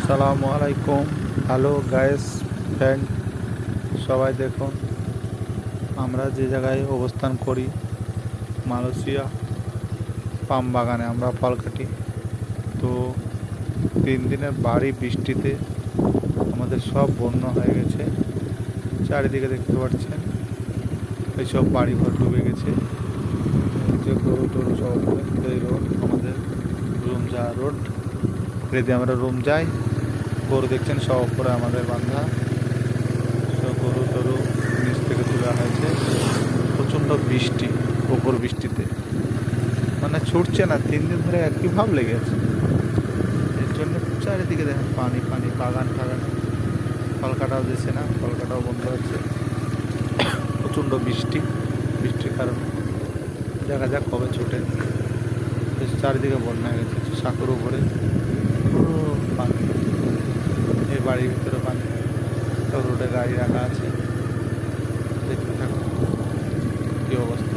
আসসালামু আলাইকুম। Hello guys, friend, সবাই দেখুন আমরা যে জায়গায় অবস্থান করি, মালয়েশিয়া পাম বাগানে আমরা ফল কাটি। তো 3 দিনের ভারী বৃষ্টিতে আমাদের সব বন্যা হয়ে গেছে। চারিদিকে দেখতে পাচ্ছেন এইসব বাড়িঘর ডুবে গেছে। এই যে গরু টরু সব এই রোড আমাদের রোড যদি আমরা রুম যাই, গরু দেখছেন সব উপরে আমাদের বান্ধা। সব গরু টরু নিচ থেকে তোলা হয়েছে। প্রচণ্ড বৃষ্টি, প্রখর বৃষ্টিতে মানে ছুটছে না। 3 দিন ধরে একই ভাব লেগে আছে। এর জন্য চারিদিকে দেখেন পানি পানি, বাগান টাগান, ফল কাটাও দিচ্ছে না, ফল কাটাও বন্ধ আছে। প্রচণ্ড বৃষ্টি, বৃষ্টির কারণে দেখা যাক কবে ছুটে। চারিদিকে বন্যা হয়ে গেছে, সাঁকুর উপরে পুরো পানি, এই বাড়ির ভিতরে পানি। তো রোডে গাড়ি রাখা আছে, দেখতে থাকুন কী অবস্থা।